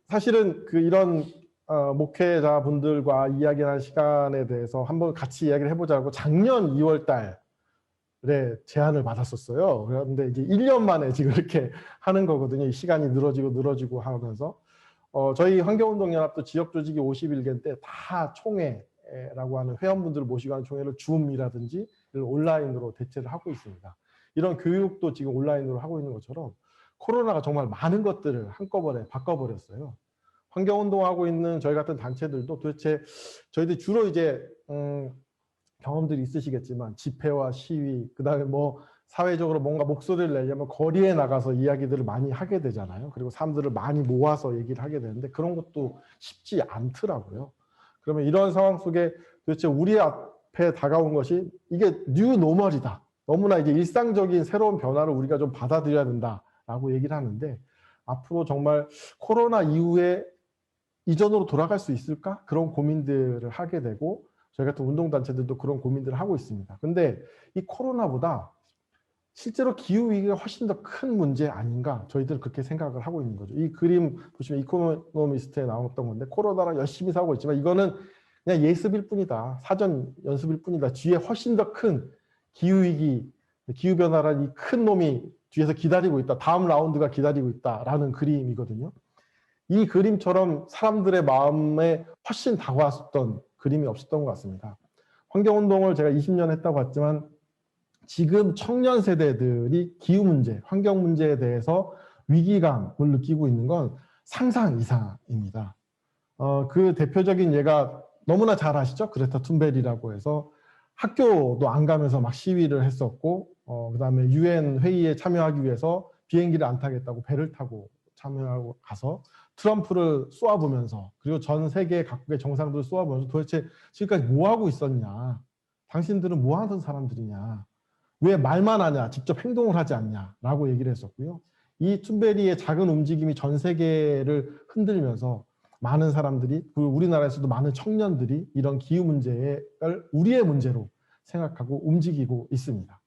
사실은 이런 목회자분들과 이야기하는 시간에 대해서 한번 같이 이야기를 해보자고 작년 2월 달에 제안을 받았었어요. 그런데 이제 1년 만에 지금 이렇게 하는 거거든요. 이 시간이 늘어지고 하면서. 저희 환경운동연합도 지역조직이 51개인데 다 총회라고 하는 회원분들을 모시고 하는 총회를 줌이라든지 온라인으로 대체를 하고 있습니다. 이런 교육도 지금 온라인으로 하고 있는 것처럼 코로나가 정말 많은 것들을 한꺼번에 바꿔버렸어요. 환경운동하고 있는 저희 같은 단체들도 도대체 저희들 주로 이제 경험들이 있으시겠지만 집회와 시위, 그다음에 뭐 사회적으로 뭔가 목소리를 내려면 거리에 나가서 이야기들을 많이 하게 되잖아요. 그리고 사람들을 많이 모아서 얘기를 하게 되는데 그런 것도 쉽지 않더라고요. 그러면 이런 상황 속에 도대체 우리 앞에 다가온 것이 이게 뉴 노멀이다. 너무나 이제 일상적인 새로운 변화를 우리가 좀 받아들여야 된다라고 얘기를 하는데 앞으로 정말 코로나 이후에 이전으로 돌아갈 수 있을까? 그런 고민들을 하게 되고 저희 같은 운동단체들도 그런 고민들을 하고 있습니다. 근데 이 코로나보다 실제로 기후위기가 훨씬 더 큰 문제 아닌가 저희들은 그렇게 생각을 하고 있는 거죠. 이 그림 보시면 이코노미스트에 나왔던 건데 코로나랑 열심히 싸우고 있지만 이거는 그냥 예습일 뿐이다. 사전 연습일 뿐이다. 뒤에 훨씬 더 큰 기후위기, 기후변화라는 이 큰 놈이 뒤에서 기다리고 있다. 다음 라운드가 기다리고 있다라는 그림이거든요. 이 그림처럼 사람들의 마음에 훨씬 다가왔던 그림이 없었던 것 같습니다. 환경운동을 제가 20년 했다고 했지만 지금 청년 세대들이 기후 문제, 환경 문제에 대해서 위기감을 느끼고 있는 건 상상 이상입니다. 그 대표적인 예가 너무나 잘 아시죠? 그레타 툰베리라고 해서 학교도 안 가면서 막 시위를 했었고 그다음에 UN 회의에 참여하기 위해서 비행기를 안 타겠다고 배를 타고 참여하고 가서 트럼프를 쏘아보면서 그리고 전 세계 각국의 정상들을 쏘아보면서 도대체 지금까지 뭐 하고 있었냐? 당신들은 뭐 하던 사람들이냐? 왜 말만 하냐? 직접 행동을 하지 않냐라고 얘기를 했었고요. 이 툰베리의 작은 움직임이 전 세계를 흔들면서 많은 사람들이 우리나라에서도 많은 청년들이 이런 기후 문제를 우리의 문제로 생각하고 움직이고 있습니다.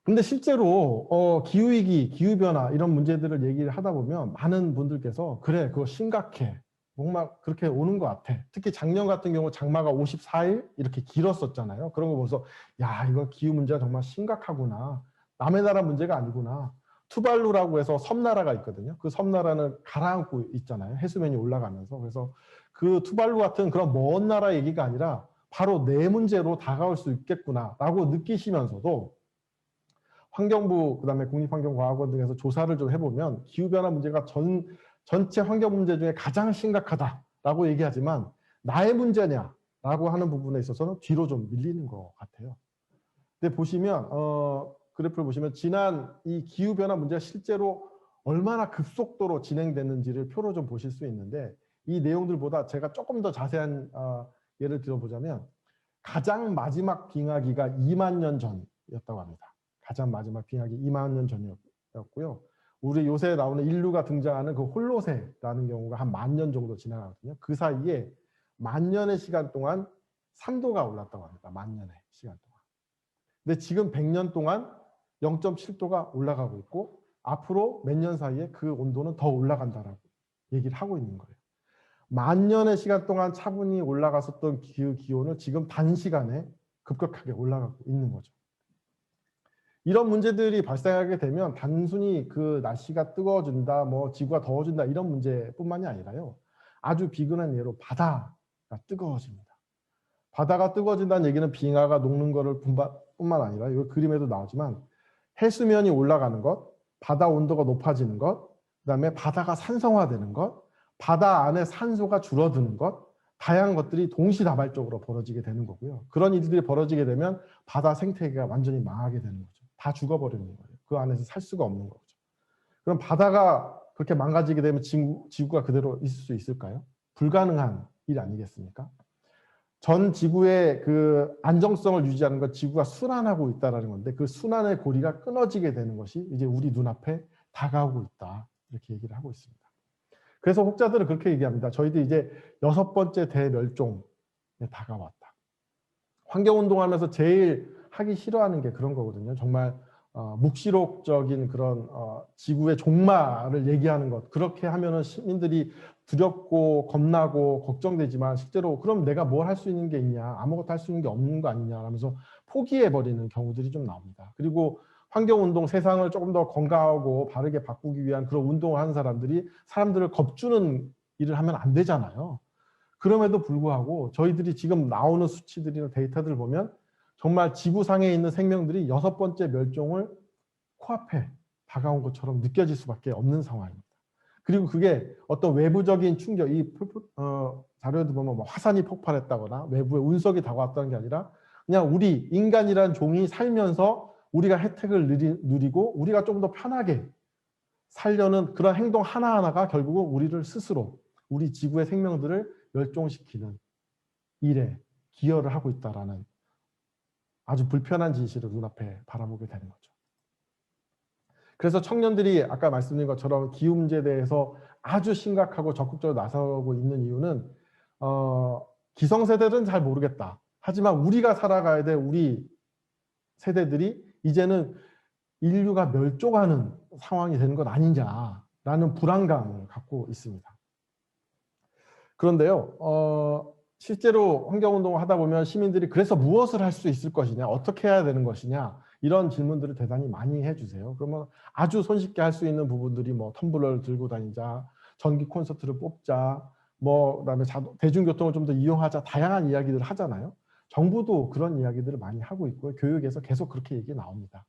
근데 실제로 기후위기, 기후변화 이런 문제들을 얘기를 하다 보면 많은 분들께서 그래 그거 심각해. 정말 그렇게 오는 것 같아. 특히 작년 같은 경우 장마가 54일 이렇게 길었었잖아요. 그런 거 보면서 야 이거 기후 문제가 정말 심각하구나. 남의 나라 문제가 아니구나. 투발루라고 해서 섬나라가 있거든요. 그 섬나라는 가라앉고 있잖아요. 해수면이 올라가면서. 그래서 그 투발루 같은 그런 먼 나라 얘기가 아니라 바로 내 문제로 다가올 수 있겠구나라고 느끼시면서도 환경부 그다음에 국립환경과학원 등에서 조사를 좀 해보면 기후변화 문제가 전체 환경 문제 중에 가장 심각하다라고 얘기하지만 나의 문제냐라고 하는 부분에 있어서는 뒤로 좀 밀리는 것 같아요. 근데 보시면 그래프를 보시면 지난 이 기후변화 문제가 실제로 얼마나 급속도로 진행됐는지를 표로 좀 보실 수 있는데 이 내용들보다 제가 조금 더 자세한 예를 들어보자면 가장 마지막 빙하기가 2만 년 전이었다고 합니다. 가장 마지막 빙하기 2만 년 전이었고요. 우리 요새 나오는 인류가 등장하는 그 홀로세라는 경우가 한 10,000년 정도 지나가거든요. 그 사이에 10,000년의 시간 동안 3도가 올랐다고 합니다. 10,000년의 시간 동안. 근데 지금 100년 동안 0.7도가 올라가고 있고 앞으로 몇 년 사이에 그 온도는 더 올라간다라고 얘기를 하고 있는 거예요. 10,000년의 시간 동안 차분히 올라갔었던 기온을 지금 단시간에 급격하게 올라가고 있는 거죠. 이런 문제들이 발생하게 되면 단순히 그 날씨가 뜨거워진다, 뭐 지구가 더워진다 이런 문제뿐만이 아니라요. 아주 비근한 예로 바다가 뜨거워집니다. 바다가 뜨거워진다는 얘기는 빙하가 녹는 것을 뿐만 아니라 이 그림에도 나오지만 해수면이 올라가는 것, 바다 온도가 높아지는 것, 그다음에 바다가 산성화되는 것, 바다 안에 산소가 줄어드는 것, 다양한 것들이 동시다발적으로 벌어지게 되는 거고요. 그런 일들이 벌어지게 되면 바다 생태계가 완전히 망하게 되는 거죠. 다 죽어버리는 거예요. 그 안에서 살 수가 없는 거죠. 그럼 바다가 그렇게 망가지게 되면 지구가 그대로 있을 수 있을까요? 불가능한 일 아니겠습니까? 전 지구의 그 안정성을 유지하는 것, 지구가 순환하고 있다는 건데 그 순환의 고리가 끊어지게 되는 것이 이제 우리 눈앞에 다가오고 있다. 이렇게 얘기를 하고 있습니다. 그래서 혹자들은 그렇게 얘기합니다. 저희도 이제 6번째 대멸종에 다가왔다. 환경운동하면서 제일 하기 싫어하는 게 그런 거거든요. 정말 묵시록적인 그런 지구의 종말을 얘기하는 것, 그렇게 하면은 시민들이 두렵고 겁나고 걱정되지만 실제로 그럼 내가 뭘 할 수 있는 게 있냐, 아무것도 할 수 있는 게 없는 거 아니냐 하면서 포기해버리는 경우들이 좀 나옵니다. 그리고 환경운동, 세상을 조금 더 건강하고 바르게 바꾸기 위한 그런 운동을 하는 사람들이 사람들을 겁주는 일을 하면 안 되잖아요. 그럼에도 불구하고 저희들이 지금 나오는 수치들이나 데이터들을 보면 정말 지구상에 있는 생명들이 6번째 멸종을 코앞에 다가온 것처럼 느껴질 수밖에 없는 상황입니다. 그리고 그게 어떤 외부적인 충격, 자료에도 보면 뭐 화산이 폭발했다거나 외부의 운석이 다가왔다는 게 아니라 그냥 우리 인간이라는 종이 살면서 우리가 혜택을 누리고 우리가 좀 더 편하게 살려는 그런 행동 하나하나가 결국은 우리를 스스로 우리 지구의 생명들을 멸종시키는 일에 기여를 하고 있다라는 아주 불편한 진실을 눈앞에 바라보게 되는 거죠. 그래서 청년들이 아까 말씀드린 것처럼 기후문제에 대해서 아주 심각하고 적극적으로 나서고 있는 이유는 기성세대들은 잘 모르겠다. 하지만 우리가 살아가야 될 우리 세대들이 이제는 인류가 멸종하는 상황이 되는 것 아니냐라는 불안감을 갖고 있습니다. 그런데요, 실제로 환경운동을 하다 보면 시민들이 그래서 무엇을 할 수 있을 것이냐, 어떻게 해야 되는 것이냐, 이런 질문들을 대단히 많이 해주세요. 그러면 아주 손쉽게 할 수 있는 부분들이 뭐 텀블러를 들고 다니자, 전기 콘서트를 뽑자, 뭐 그다음에 대중교통을 좀 더 이용하자, 다양한 이야기들을 하잖아요. 정부도 그런 이야기들을 많이 하고 있고요. 교육에서 계속 그렇게 얘기 나옵니다.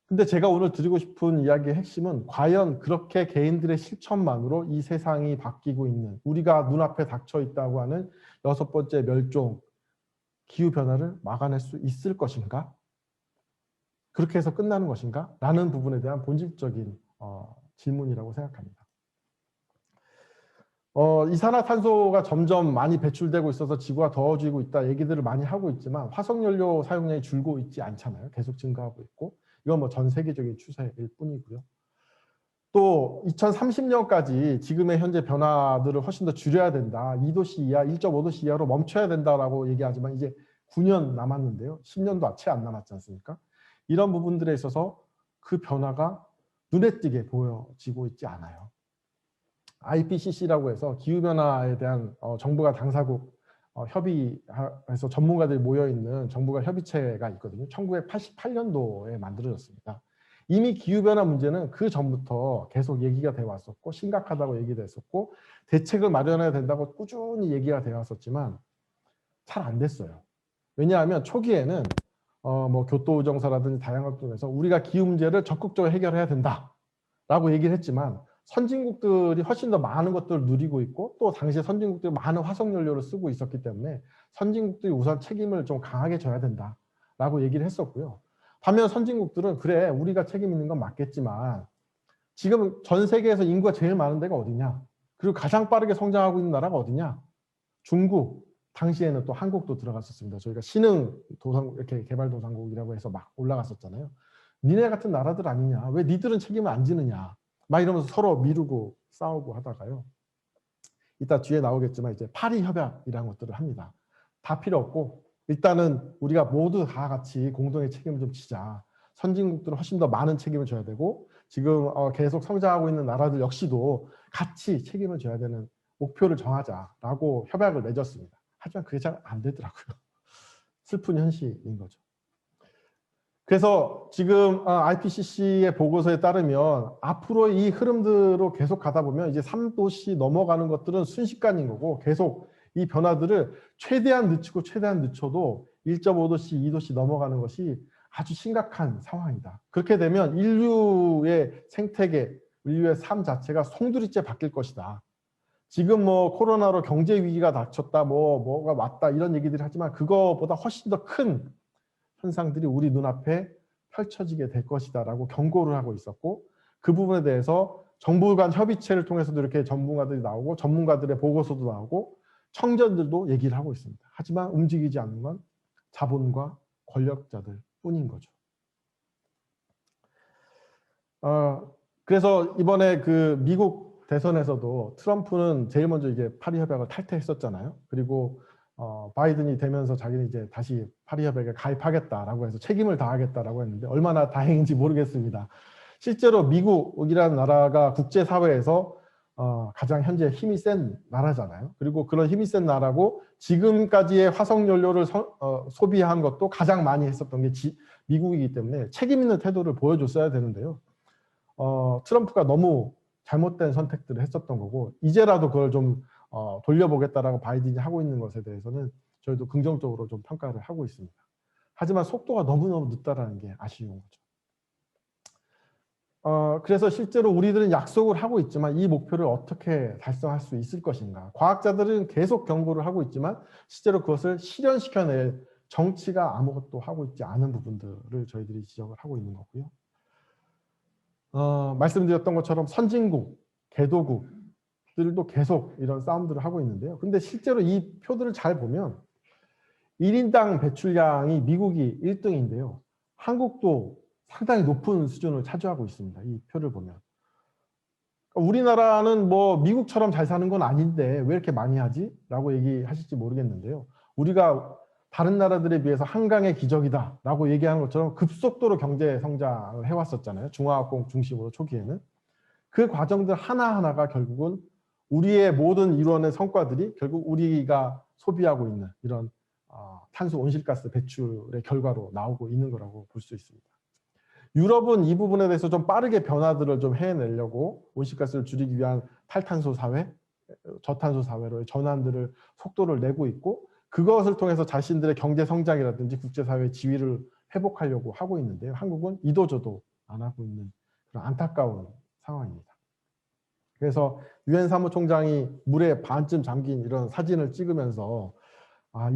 근데 제가 오늘 드리고 싶은 이야기의 핵심은 과연 그렇게 개인들의 실천만으로 이 세상이 바뀌고 있는, 우리가 눈앞에 닥쳐 있다고 하는 6번째 멸종, 기후변화를 막아낼 수 있을 것인가? 그렇게 해서 끝나는 것인가? 라는 부분에 대한 본질적인 질문이라고 생각합니다. 이산화탄소가 점점 많이 배출되고 있어서 지구가 더워지고 있다 얘기들을 많이 하고 있지만 화석연료 사용량이 줄고 있지 않잖아요. 계속 증가하고 있고. 이건 뭐 전 세계적인 추세일 뿐이고요. 또 2030년까지 지금의 현재 변화들을 훨씬 더 줄여야 된다. 2도씨 이하, 1.5도씨 이하로 멈춰야 된다라고 얘기하지만 이제 9년 남았는데요. 10년도 채 안 남았지 않습니까? 이런 부분들에 있어서 그 변화가 눈에 띄게 보여지고 있지 않아요. IPCC라고 해서 기후변화에 대한 정부가 당사국 협의해서 전문가들이 모여있는 정부가 협의체가 있거든요. 1988년도에 만들어졌습니다. 이미 기후변화 문제는 그 전부터 계속 얘기가 되어 왔었고 심각하다고 얘기됐었고 대책을 마련해야 된다고 꾸준히 얘기가 되어 왔었지만 잘 안 됐어요. 왜냐하면 초기에는 뭐 교토의정서라든지 다양한 것들 통해서 우리가 기후 문제를 적극적으로 해결해야 된다라고 얘기를 했지만 선진국들이 훨씬 더 많은 것들을 누리고 있고 또 당시에 선진국들이 많은 화석연료를 쓰고 있었기 때문에 선진국들이 우선 책임을 좀 강하게 져야 된다라고 얘기를 했었고요. 반면 선진국들은 그래 우리가 책임 있는 건 맞겠지만 지금 전 세계에서 인구가 제일 많은 데가 어디냐? 그리고 가장 빠르게 성장하고 있는 나라가 어디냐? 중국. 당시에는 또 한국도 들어갔었습니다. 저희가 신흥 도상 이렇게 개발도상국이라고 해서 막 올라갔었잖아요. 니네 같은 나라들 아니냐? 왜 니들은 책임을 안 지느냐? 막 이러면서 서로 미루고 싸우고 하다가요. 이따 뒤에 나오겠지만 이제 파리 협약이라는 것들을 합니다. 다 필요 없고 일단은 우리가 모두 다 같이 공동의 책임을 좀 지자. 선진국들은 훨씬 더 많은 책임을 져야 되고 지금 계속 성장하고 있는 나라들 역시도 같이 책임을 져야 되는 목표를 정하자라고 협약을 맺었습니다. 하지만 그게 잘 안 되더라고요. 슬픈 현실인 거죠. 그래서 지금 IPCC의 보고서에 따르면 앞으로 이 흐름대로 계속 가다 보면 이제 3도씨 넘어가는 것들은 순식간인 거고 계속 이 변화들을 최대한 늦추고 최대한 늦춰도 1.5도씨, 2도씨 넘어가는 것이 아주 심각한 상황이다. 그렇게 되면 인류의 생태계, 인류의 삶 자체가 송두리째 바뀔 것이다. 지금 뭐 코로나로 경제 위기가 닥쳤다, 뭐가 왔다 이런 얘기들이 하지만 그거보다 훨씬 더 큰 현상들이 우리 눈앞에 펼쳐지게 될 것이다라고 경고를 하고 있었고 그 부분에 대해서 정부 간 협의체를 통해서도 이렇게 전문가들이 나오고 전문가들의 보고서도 나오고 청년들도 얘기를 하고 있습니다. 하지만 움직이지 않는 건 자본과 권력자들 뿐인 거죠. 그래서 이번에 그 미국 대선에서도 트럼프는 제일 먼저 이게 파리 협약을 탈퇴했었잖아요. 그리고 바이든이 되면서 자기는 이제 다시 파리협약에 가입하겠다라고 해서 책임을 다하겠다라고 했는데 얼마나 다행인지 모르겠습니다. 실제로 미국이라는 나라가 국제사회에서 가장 현재 힘이 센 나라잖아요. 그리고 그런 힘이 센 나라고 지금까지의 화석연료를 소비한 것도 가장 많이 했었던 게 미국이기 때문에 책임 있는 태도를 보여줬어야 되는데요. 트럼프가 너무 잘못된 선택들을 했었던 거고 이제라도 그걸 좀 돌려보겠다라고 바이든이 하고 있는 것에 대해서는 저희도 긍정적으로 좀 평가를 하고 있습니다. 하지만 속도가 너무너무 늦다라는 게 아쉬운 거죠. 그래서 실제로 우리들은 약속을 하고 있지만 이 목표를 어떻게 달성할 수 있을 것인가. 과학자들은 계속 경고를 하고 있지만 실제로 그것을 실현시켜낼 정치가 아무것도 하고 있지 않은 부분들을 저희들이 지적을 하고 있는 거고요. 말씀드렸던 것처럼 선진국, 개도국들도 계속 이런 싸움들을 하고 있는데요. 근데 실제로 이 표들을 잘 보면 1인당 배출량이 미국이 1등인데요. 한국도 상당히 높은 수준을 차지하고 있습니다. 이 표를 보면. 우리나라는 뭐 미국처럼 잘 사는 건 아닌데 왜 이렇게 많이 하지? 라고 얘기하실지 모르겠는데요. 우리가 다른 나라들에 비해서 한강의 기적이다 라고 얘기하는 것처럼 급속도로 경제 성장을 해왔었잖아요. 중화학공 중심으로 초기에는. 그 과정들 하나하나가 결국은 우리의 모든 이루어낸 성과들이 결국 우리가 소비하고 있는 이런 탄소 온실가스 배출의 결과로 나오고 있는 거라고 볼 수 있습니다. 유럽은 이 부분에 대해서 좀 빠르게 변화들을 좀 해내려고 온실가스를 줄이기 위한 탈탄소 사회, 저탄소 사회로의 전환들을 속도를 내고 있고 그것을 통해서 자신들의 경제 성장이라든지 국제사회의 지위를 회복하려고 하고 있는데요. 한국은 이도저도 안 하고 있는 그런 안타까운 상황입니다. 그래서 유엔 사무총장이 물에 반쯤 잠긴 이런 사진을 찍으면서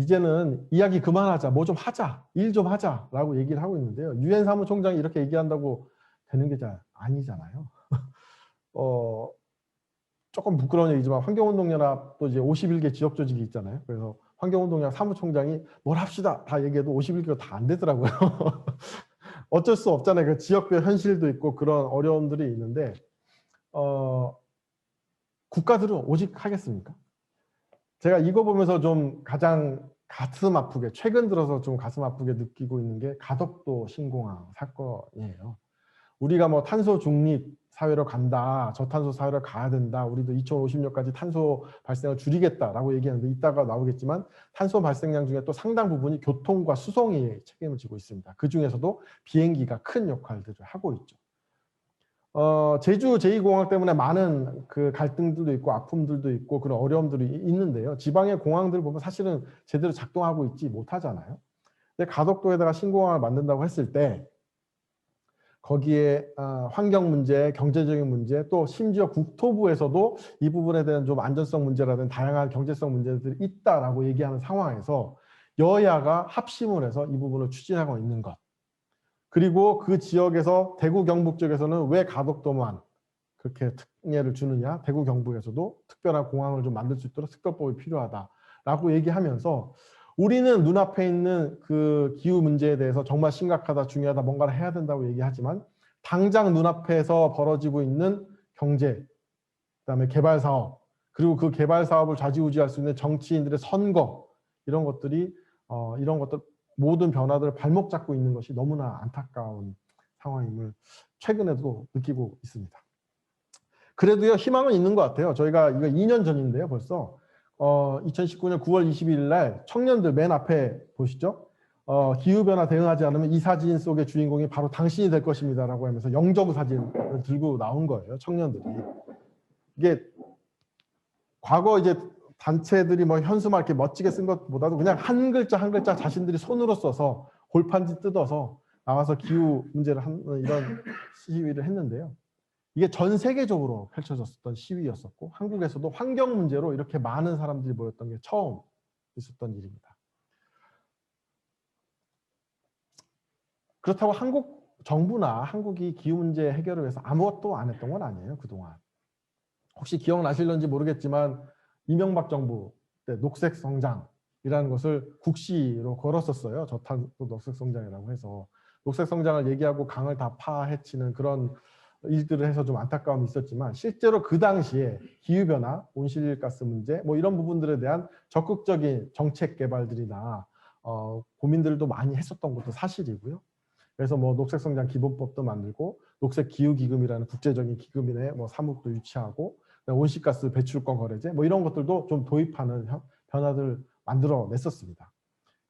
이제는 이야기 그만하자, 뭐 좀 하자, 일 좀 하자라고 얘기를 하고 있는데요. 유엔 사무총장이 이렇게 얘기한다고 되는 게 잘 아니잖아요. 조금 부끄러운 얘기지만 환경운동연합도 이제 51개 지역 조직이 있잖아요. 그래서 환경운동연합 사무총장이 뭘 합시다 다 얘기해도 51개가 다 안 되더라고요. 어쩔 수 없잖아요. 그 지역별 현실도 있고 그런 어려움들이 있는데 국가들은 오직 하겠습니까? 제가 이거 보면서 좀 가장 가슴 아프게 최근 들어서 좀 가슴 아프게 느끼고 있는 게 가덕도 신공항 사건이에요. 우리가 뭐 탄소 중립 사회로 간다, 저탄소 사회로 가야 된다, 우리도 2050년까지 탄소 발생을 줄이겠다라고 얘기하는데 이따가 나오겠지만 탄소 발생량 중에 또 상당 부분이 교통과 수송이 책임을 지고 있습니다. 그 중에서도 비행기가 큰 역할들을 하고 있죠. 제주 제2공항 때문에 많은 그 갈등들도 있고 아픔들도 있고 그런 어려움들이 있는데요. 지방의 공항들 보면 사실은 제대로 작동하고 있지 못하잖아요. 근데 가덕도에다가 신공항을 만든다고 했을 때 거기에 환경 문제, 경제적인 문제, 또 심지어 국토부에서도 이 부분에 대한 좀 안전성 문제라든지 다양한 경제성 문제들이 있다라고 얘기하는 상황에서 여야가 합심을 해서 이 부분을 추진하고 있는 것. 그리고 그 지역에서 대구 경북 쪽에서는 왜 가덕도만 그렇게 특례를 주느냐, 대구 경북에서도 특별한 공항을 좀 만들 수 있도록 특별법이 필요하다라고 얘기하면서 우리는 눈앞에 있는 그 기후 문제에 대해서 정말 심각하다, 중요하다, 뭔가를 해야 된다고 얘기하지만 당장 눈앞에서 벌어지고 있는 경제, 그다음에 개발 사업, 그리고 그 개발 사업을 좌지우지할 수 있는 정치인들의 선거 이런 것들이 이런 것들 모든 변화들을 발목 잡고 있는 것이 너무나 안타까운 상황임을 최근에도 느끼고 있습니다. 그래도요 희망은 있는 것 같아요. 저희가 이거 2년 전인데요 벌써 2019년 9월 22일 날 청년들 맨 앞에 보시죠. 기후변화 대응하지 않으면 이 사진 속의 주인공이 바로 당신이 될 것입니다 라고 하면서 영정 사진을 들고 나온 거예요. 청년들이. 이게 과거 이제 단체들이 뭐 현수막 이렇게 멋지게 쓴 것보다도 그냥 한 글자 한 글자 자신들이 손으로 써서 골판지 뜯어서 나와서 기후 문제를 하는 이런 시위를 했는데요. 이게 전 세계적으로 펼쳐졌었던 시위였었고 한국에서도 환경 문제로 이렇게 많은 사람들이 모였던 게 처음 있었던 일입니다. 그렇다고 한국 정부나 한국이 기후 문제 해결을 위해서 아무것도 안 했던 건 아니에요. 그동안. 혹시 기억나실런지 모르겠지만 이명박 정부 때 녹색 성장이라는 것을 국시로 걸었었어요. 저탄소 녹색 성장이라고 해서 녹색 성장을 얘기하고 강을 다 파헤치는 그런 일들을 해서 좀 안타까움이 있었지만 실제로 그 당시에 기후변화, 온실가스 문제 뭐 이런 부분들에 대한 적극적인 정책 개발들이나 고민들도 많이 했었던 것도 사실이고요. 그래서 뭐 녹색성장 기본법도 만들고 녹색기후기금이라는 국제적인 기금의 뭐 사무국도 유치하고 온실가스 배출권 거래제 뭐 이런 것들도 좀 도입하는 변화를 만들어냈었습니다.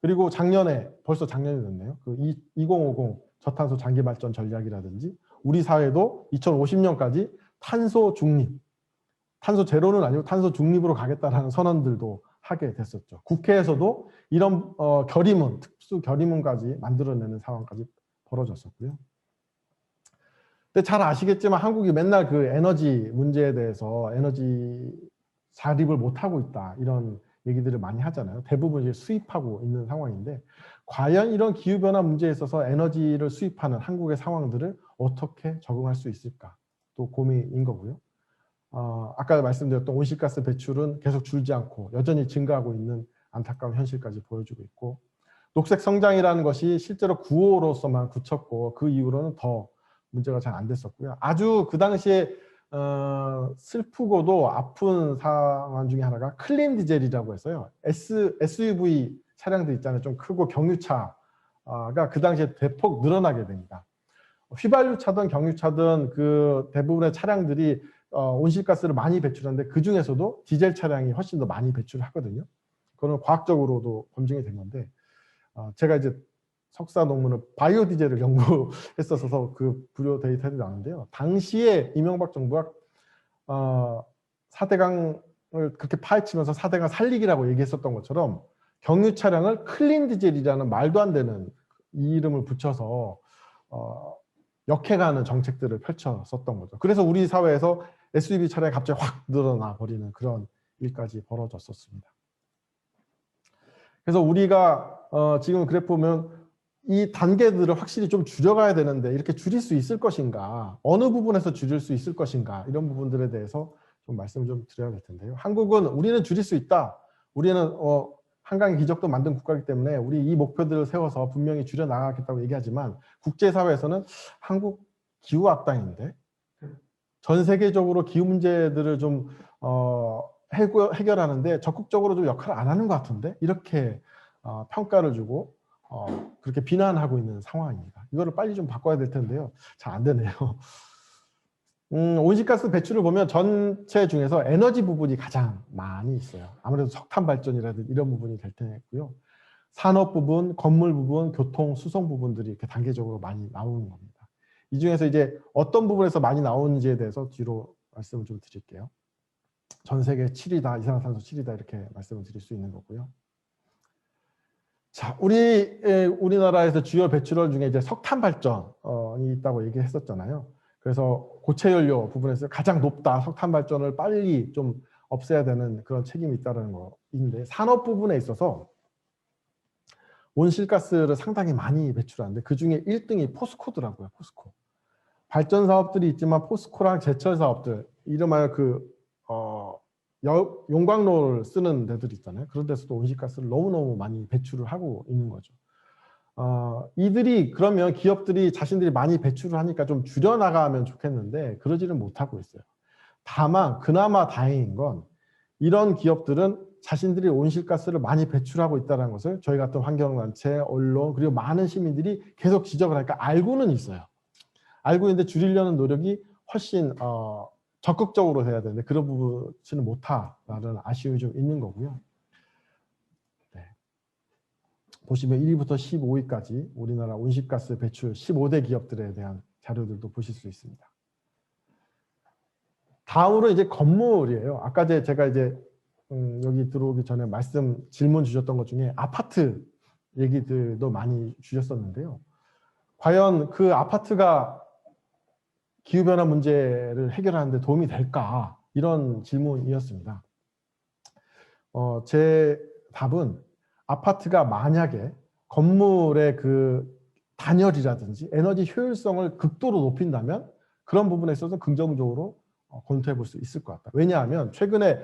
그리고 작년에 벌써 작년이 됐네요. 그 2050 저탄소 장기 발전 전략이라든지 우리 사회도 2050년까지 탄소 중립, 탄소 제로는 아니고 탄소 중립으로 가겠다라는 선언들도 하게 됐었죠. 국회에서도 이런 결의문, 특수 결의문까지 만들어내는 상황까지 벌어졌었고요. 근데 잘 아시겠지만 한국이 맨날 그 에너지 문제에 대해서 에너지 자립을 못하고 있다 이런 얘기들을 많이 하잖아요. 대부분 이제 수입하고 있는 상황인데 과연 이런 기후변화 문제에 있어서 에너지를 수입하는 한국의 상황들을 어떻게 적응할 수 있을까 또 고민인 거고요. 아까 말씀드렸던 온실가스 배출은 계속 줄지 않고 여전히 증가하고 있는 안타까운 현실까지 보여주고 있고 녹색 성장이라는 것이 실제로 구호로서만 그쳤고 그 이후로는 더 문제가 잘 안 됐었고요. 아주 그 당시에 슬프고도 아픈 상황 중에 하나가 클린 디젤이라고 했어요. SUV 차량들 있잖아요. 좀 크고 경유차가 그 당시에 대폭 늘어나게 됩니다. 휘발유차든 경유차든 그 대부분의 차량들이 온실가스를 많이 배출하는데 그 중에서도 디젤 차량이 훨씬 더 많이 배출하거든요. 그건 과학적으로도 검증이 된 건데 제가 이제 석사 논문을 바이오 디젤을 연구했었어서 그 부료 데이터들이 나오는데요. 당시에 이명박 정부가 4대강을 그렇게 파헤치면서 4대강 살리기라고 얘기했었던 것처럼 경유 차량을 클린 디젤이라는 말도 안 되는 이름을 붙여서 역행하는 정책들을 펼쳤었던 거죠. 그래서 우리 사회에서 SUV 차량이 갑자기 확 늘어나 버리는 그런 일까지 벌어졌었습니다. 그래서 우리가 지금 그래프 보면 이 단계들을 확실히 좀 줄여가야 되는데 이렇게 줄일 수 있을 것인가, 어느 부분에서 줄일 수 있을 것인가 이런 부분들에 대해서 좀 말씀을 좀 드려야 될 텐데요. 한국은 우리는 줄일 수 있다. 우리는 한강의 기적도 만든 국가이기 때문에 우리 이 목표들을 세워서 분명히 줄여나가겠다고 얘기하지만 국제사회에서는 한국 기후 악당인데 전 세계적으로 기후 문제들을 좀 해결하는데 적극적으로 좀 역할을 안 하는 것 같은데 이렇게 평가를 주고 그렇게 비난하고 있는 상황입니다. 이거를 빨리 좀 바꿔야 될 텐데요. 잘 안 되네요. 온실가스 배출을 보면 전체 중에서 에너지 부분이 가장 많이 있어요. 아무래도 석탄 발전이라든지 이런 부분이 될 테고요. 산업 부분, 건물 부분, 교통, 수송 부분들이 이렇게 단계적으로 많이 나오는 겁니다. 이 중에서 이제 어떤 부분에서 많이 나오는지에 대해서 뒤로 말씀을 좀 드릴게요. 전 세계 7위다, 이산화탄소 7위다 이렇게 말씀을 드릴 수 있는 거고요. 자, 우리나라에서 주요 배출원 중에 이제 석탄 발전이 있다고 얘기했었잖아요. 그래서 고체 연료 부분에서 가장 높다, 석탄 발전을 빨리 좀 없애야 되는 그런 책임이 있다는 거인데 산업 부분에 있어서 온실가스를 상당히 많이 배출하는데 그 중에 1등이 포스코더라고요. 포스코. 발전 사업들이 있지만 포스코랑 제철 사업들, 이름하여 용광로를 쓰는 데들 있잖아요. 그런 데서도 온실가스를 너무너무 많이 배출을 하고 있는 거죠. 이들이 그러면 기업들이 자신들이 많이 배출을 하니까 좀 줄여나가면 좋겠는데 그러지는 못하고 있어요. 다만 그나마 다행인 건 이런 기업들은 자신들이 온실가스를 많이 배출하고 있다는 것을 저희 같은 환경단체, 언론 그리고 많은 시민들이 계속 지적을 하니까 알고는 있어요. 알고 있는데 줄이려는 노력이 훨씬 적극적으로 해야 되는데 그런 부분은 못하라는 아쉬움이 좀 있는 거고요. 네. 보시면 1위부터 15위까지 우리나라 온실가스 배출 15대 기업들에 대한 자료들도 보실 수 있습니다. 다음으로 이제 건물이에요. 아까 제가 이제 여기 들어오기 전에 질문 주셨던 것 중에 아파트 얘기들도 많이 주셨었는데요. 과연 그 아파트가 기후변화 문제를 해결하는 데 도움이 될까? 이런 질문이었습니다. 제 답은 아파트가 만약에 건물의 그 단열이라든지 에너지 효율성을 극도로 높인다면 그런 부분에 있어서 긍정적으로 검토해 볼 수 있을 것 같다. 왜냐하면 최근에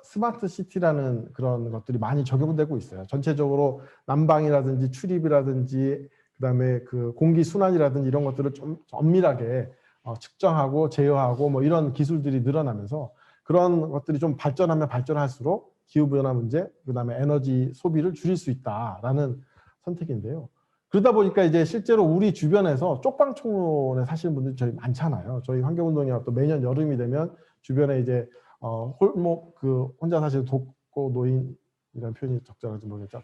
스마트 시티라는 그런 것들이 많이 적용되고 있어요. 전체적으로 난방이라든지 출입이라든지 그다음에 그 공기 순환이라든지 이런 것들을 좀 엄밀하게 측정하고 제어하고 뭐 이런 기술들이 늘어나면서 그런 것들이 좀 발전하면 발전할수록 기후변화 문제, 그다음에 에너지 소비를 줄일 수 있다라는 선택인데요. 그러다 보니까 이제 실제로 우리 주변에서 쪽방촌에 사시는 분들이 저희 많잖아요. 저희 환경운동이나 또 매년 여름이 되면 주변에 이제 홀목 혼자 사시는 독거 노인이라는 표현이 적절한지 모르겠죠.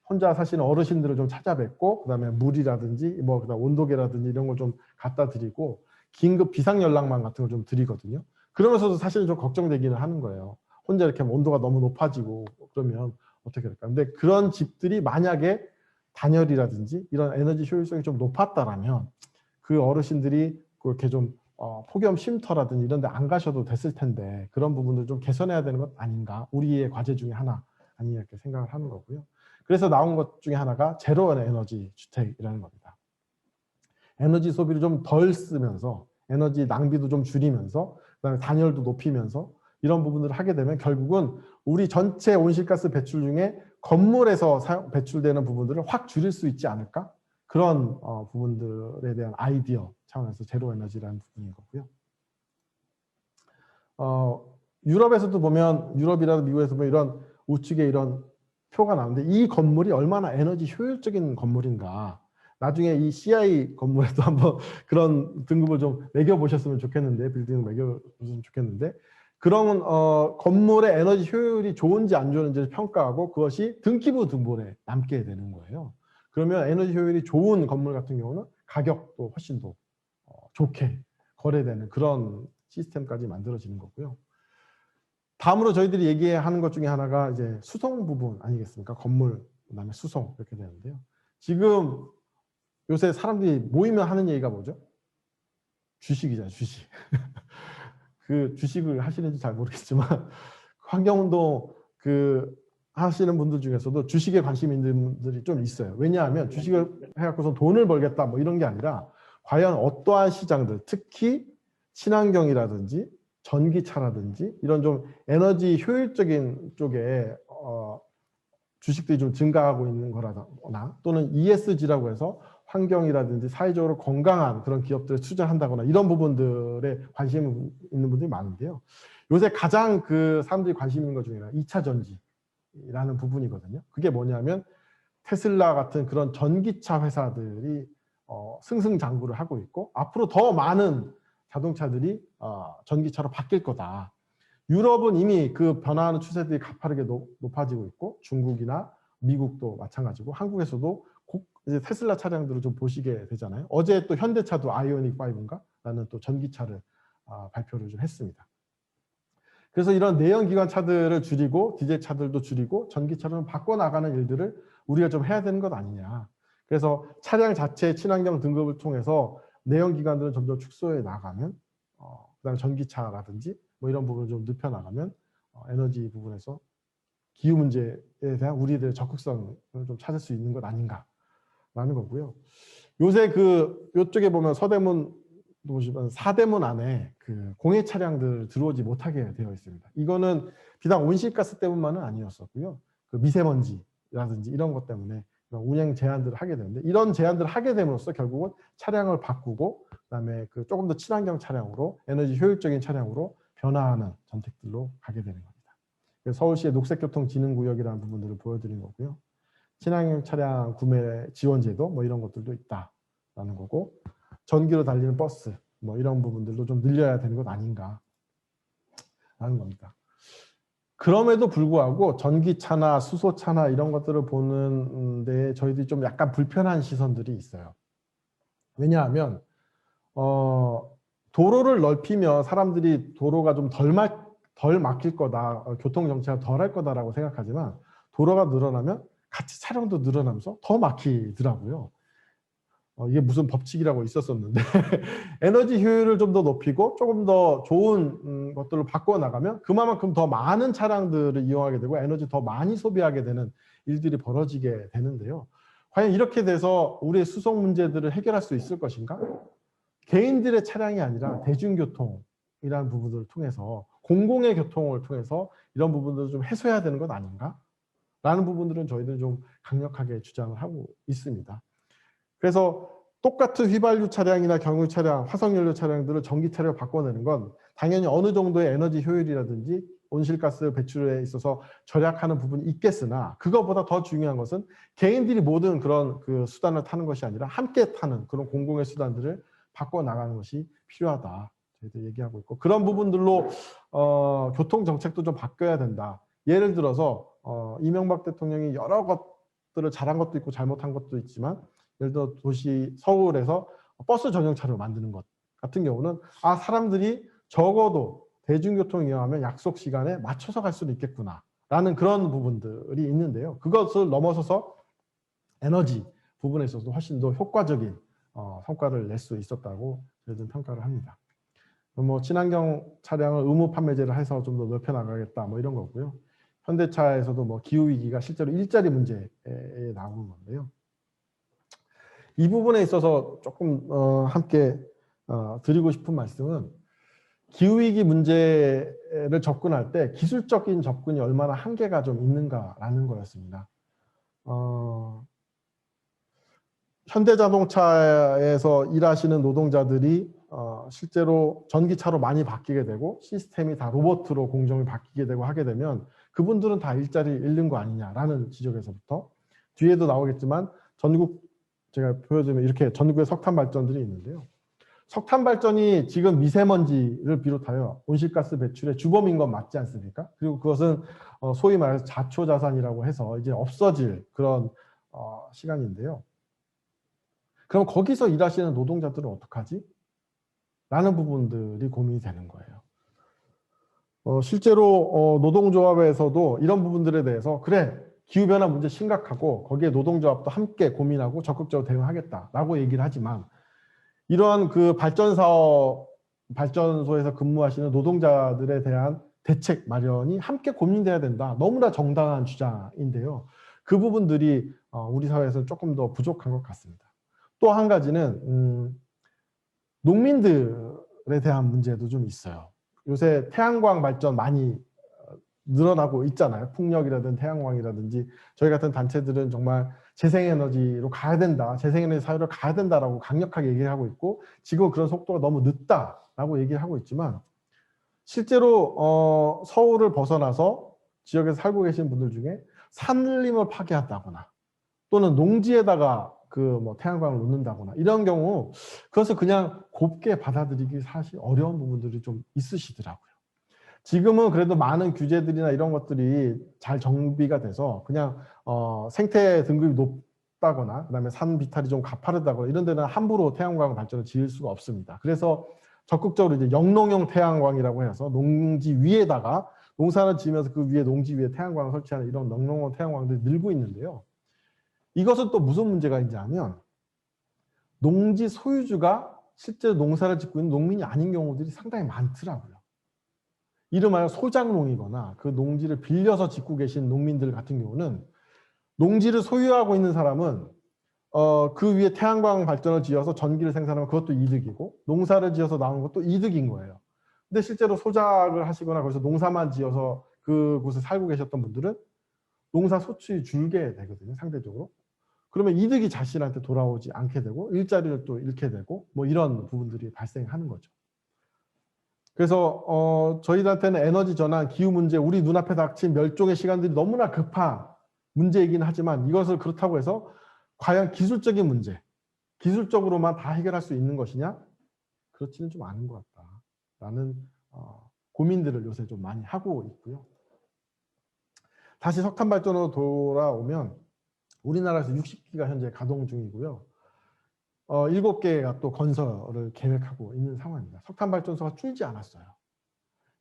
혼자 사시는 어르신들을 좀 찾아뵙고 그다음에 물이라든지 뭐 그다음 온도계라든지 이런 걸 좀 갖다 드리고 긴급 비상 연락망 같은 걸 좀 드리거든요. 그러면서도 사실 좀 걱정되기는 하는 거예요. 혼자 이렇게 온도가 너무 높아지고 그러면 어떻게 될까? 근데 그런 집들이 만약에 단열이라든지 이런 에너지 효율성이 좀 높았다라면 그 어르신들이 그렇게 좀 폭염 쉼터라든지 이런 데 안 가셔도 됐을 텐데 그런 부분들 좀 개선해야 되는 것 아닌가? 우리의 과제 중에 하나 아니냐 이렇게 생각을 하는 거고요. 그래서 나온 것 중에 하나가 제로 에너지 주택이라는 겁니다. 에너지 소비를 좀 덜 쓰면서 에너지 낭비도 좀 줄이면서 그다음에 단열도 높이면서 이런 부분들을 하게 되면 결국은 우리 전체 온실가스 배출 중에 건물에서 배출되는 부분들을 확 줄일 수 있지 않을까? 그런 부분들에 대한 아이디어 차원에서 제로 에너지라는 부분인 거고요. 유럽에서도 보면 유럽이라도 미국에서 보면 이런 우측에 이런 표가 나오는데 이 건물이 얼마나 에너지 효율적인 건물인가. 나중에 이 CI 건물에도 한번 그런 등급을 좀 매겨보셨으면 좋겠는데 빌딩을 매겨보셨으면 좋겠는데 그런 건물의 에너지 효율이 좋은지 안 좋은지를 평가하고 그것이 등기부 등본에 남게 되는 거예요. 그러면 에너지 효율이 좋은 건물 같은 경우는 가격도 훨씬 더 좋게 거래되는 그런 시스템까지 만들어지는 거고요. 다음으로 저희들이 얘기하는 것 중에 하나가 이제 수송 부분 아니겠습니까? 건물, 그다음에 수송 이렇게 되는데요. 지금 요새 사람들이 모이면 하는 얘기가 뭐죠? 주식이잖아요, 주식. 그 주식을 하시는지 잘 모르겠지만 환경운동 하시는 분들 중에서도 주식에 관심 있는 분들이 좀 있어요. 왜냐하면 주식을 해갖고서 돈을 벌겠다 뭐 이런 게 아니라 과연 어떠한 시장들, 특히 친환경이라든지 전기차라든지 이런 좀 에너지 효율적인 쪽에 주식들이 좀 증가하고 있는 거라거나 또는 ESG라고 해서 환경이라든지 사회적으로 건강한 그런 기업들에 투자한다거나 이런 부분들에 관심 있는 분들이 많은데요. 요새 가장 사람들이 관심 있는 것 중에 하나 2차 전지라는 부분이거든요. 그게 뭐냐면 테슬라 같은 그런 전기차 회사들이 승승장구를 하고 있고 앞으로 더 많은 자동차들이 전기차로 바뀔 거다. 유럽은 이미 그 변화하는 추세들이 가파르게 높아지고 있고 중국이나 미국도 마찬가지고 한국에서도 이제 테슬라 차량들을 좀 보시게 되잖아요. 어제 또 현대차도 아이오닉 5인가? 라는 또 전기차를 발표를 좀 했습니다. 그래서 이런 내연기관 차들을 줄이고 디젤 차들도 줄이고 전기차로 바꿔나가는 일들을 우리가 좀 해야 되는 것 아니냐. 그래서 차량 자체의 친환경 등급을 통해서 내연기관들은 점점 축소해 나가면 그다음에 전기차라든지 뭐 이런 부분을 좀 눕혀나가면 에너지 부분에서 기후 문제에 대한 우리들의 적극성을 좀 찾을 수 있는 것 아닌가라는 거고요. 요새 요쪽에 보면 서대문 보시면 사대문 안에 공해 차량들 들어오지 못하게 되어 있습니다. 이거는 비단 온실가스 때문만은 아니었었고요. 미세먼지라든지 이런 것 때문에 운행 제한들을 하게 되는데 이런 제한들을 하게 됨으로써 결국은 차량을 바꾸고 그다음에 조금 더 친환경 차량으로 에너지 효율적인 차량으로 변화하는 정책들로 가게 되는 겁니다. 그래서 서울시의 녹색교통진흥구역이라는 부분들을 보여드린 거고요. 친환경 차량 구매 지원제도 뭐 이런 것들도 있다라는 거고 전기로 달리는 버스 뭐 이런 부분들도 좀 늘려야 되는 것 아닌가라는 겁니다. 그럼에도 불구하고 전기차나 수소차나 이런 것들을 보는데 저희들이 좀 약간 불편한 시선들이 있어요. 왜냐하면 도로를 넓히면 사람들이 도로가 좀 덜 막힐 거다, 교통 정체가 덜 할 거다라고 생각하지만 도로가 늘어나면 같이 차량도 늘어나면서 더 막히더라고요. 이게 무슨 법칙이라고 있었었는데 에너지 효율을 좀 더 높이고 조금 더 좋은 것들을 바꿔 나가면 그만큼 더 많은 차량들을 이용하게 되고 에너지 더 많이 소비하게 되는 일들이 벌어지게 되는데요. 과연 이렇게 돼서 우리의 수송 문제들을 해결할 수 있을 것인가? 개인들의 차량이 아니라 대중교통이라는 부분들을 통해서 공공의 교통을 통해서 이런 부분들을 좀 해소해야 되는 것 아닌가? 라는 부분들은 저희들은 좀 강력하게 주장을 하고 있습니다. 그래서 똑같은 휘발유 차량이나 경유 차량, 화석연료 차량들을 전기 차량으로 바꿔내는 건 당연히 어느 정도의 에너지 효율이라든지 온실가스 배출에 있어서 절약하는 부분이 있겠으나, 그거보다 더 중요한 것은 개인들이 모든 그런 그 수단을 타는 것이 아니라 함께 타는 그런 공공의 수단들을 바꿔 나가는 것이 필요하다. 저희도 얘기하고 있고, 그런 부분들로 교통 정책도 좀 바뀌어야 된다. 예를 들어서 이명박 대통령이 여러 것들을 잘한 것도 있고 잘못한 것도 있지만, 예를 들어 도시 서울에서 버스 전용차로 만드는 것 같은 경우는 사람들이 적어도 대중교통 이용하면 약속 시간에 맞춰서 갈 수도 있겠구나 라는 그런 부분들이 있는데요. 그것을 넘어서서 에너지 부분에 있어서 훨씬 더 효과적인 성과를 낼 수 있었다고 저희들은 평가를 합니다. 뭐 친환경 차량을 의무 판매제를 해서 좀 더 넓혀 나가겠다 뭐 이런 거고요. 현대차에서도 뭐 기후 위기가 실제로 일자리 문제에 나오는 건데요. 이 부분에 있어서 조금 함께 드리고 싶은 말씀은, 기후위기 문제를 접근할 때 기술적인 접근이 얼마나 한계가 좀 있는가라는 거였습니다. 현대자동차에서 일하시는 노동자들이 실제로 전기차로 많이 바뀌게 되고 시스템이 다 로봇으로 공정이 바뀌게 되고 하게 되면 그분들은 다 일자리를 잃는 거 아니냐라는 지적에서부터, 뒤에도 나오겠지만 제가 보여드리면 이렇게 전국에 석탄 발전들이 있는데요. 석탄 발전이 지금 미세먼지를 비롯하여 온실가스 배출의 주범인 건 맞지 않습니까? 그리고 그것은 소위 말해서 자초자산이라고 해서 이제 없어질 그런 시간인데요. 그럼 거기서 일하시는 노동자들은 어떡하지? 라는 부분들이 고민이 되는 거예요. 실제로 노동조합에서도 이런 부분들에 대해서 그래, 기후변화 문제 심각하고 거기에 노동조합도 함께 고민하고 적극적으로 대응하겠다라고 얘기를 하지만, 이러한 그 발전소에서 근무하시는 노동자들에 대한 대책 마련이 함께 고민돼야 된다. 너무나 정당한 주장인데요. 그 부분들이 우리 사회에서 조금 더 부족한 것 같습니다. 또 한 가지는 농민들에 대한 문제도 좀 있어요. 요새 태양광 발전 많이 늘어나고 있잖아요. 풍력이라든지 태양광이라든지. 저희 같은 단체들은 정말 재생에너지로 가야 된다, 재생에너지 사회로 가야 된다라고 강력하게 얘기를 하고 있고, 지금 그런 속도가 너무 늦다라고 얘기를 하고 있지만, 실제로 서울을 벗어나서 지역에서 살고 계신 분들 중에 산림을 파괴한다거나 또는 농지에다가 그 뭐 태양광을 놓는다거나 이런 경우, 그것을 그냥 곱게 받아들이기 사실 어려운 부분들이 좀 있으시더라고요. 지금은 그래도 많은 규제들이나 이런 것들이 잘 정비가 돼서 그냥 생태 등급이 높다거나 그다음에 산 비탈이 좀 가파르다거나 이런 데는 함부로 태양광 발전을 지을 수가 없습니다. 그래서 적극적으로 이제 영농형 태양광이라고 해서 농지 위에다가 농사를 지으면서 그 위에 농지 위에 태양광을 설치하는 이런 영농형 태양광들이 늘고 있는데요. 이것은 또 무슨 문제가 있냐면, 농지 소유주가 실제 농사를 짓고 있는 농민이 아닌 경우들이 상당히 많더라고요. 이름하여 소작농이거나 그 농지를 빌려서 짓고 계신 농민들 같은 경우는, 농지를 소유하고 있는 사람은 그 위에 태양광 발전을 지어서 전기를 생산하면 그것도 이득이고, 농사를 지어서 나오는 것도 이득인 거예요. 근데 실제로 소작을 하시거나 거기서 농사만 지어서 그곳에 살고 계셨던 분들은 농사 소출이 줄게 되거든요, 상대적으로. 그러면 이득이 자신한테 돌아오지 않게 되고 일자리를 또 잃게 되고 뭐 이런 부분들이 발생하는 거죠. 그래서 저희한테는 에너지 전환, 기후 문제, 우리 눈앞에 닥친 멸종의 시간들이 너무나 급한 문제이긴 하지만, 이것을 그렇다고 해서 과연 기술적인 문제, 기술적으로만 다 해결할 수 있는 것이냐? 그렇지는 좀 않은 것 같다라는 고민들을 요새 좀 많이 하고 있고요. 다시 석탄 발전으로 돌아오면 우리나라에서 60기가 현재 가동 중이고요. 7개가 또 건설을 계획하고 있는 상황입니다. 석탄 발전소가 줄지 않았어요.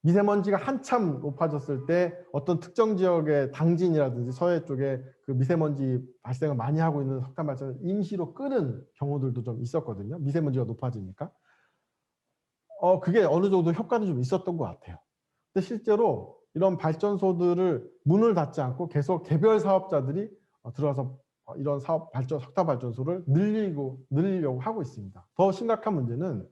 미세먼지가 한참 높아졌을 때 어떤 특정 지역의 당진이라든지 서해 쪽에 그 미세먼지 발생을 많이 하고 있는 석탄 발전을 임시로 끄는 경우들도 좀 있었거든요. 미세먼지가 높아지니까. 그게 어느 정도 효과는 좀 있었던 것 같아요. 근데 실제로 이런 발전소들을 문을 닫지 않고 계속 개별 사업자들이 들어와서 이런 석탄 발전소를 늘리려고 하고 있습니다. 더 심각한 문제는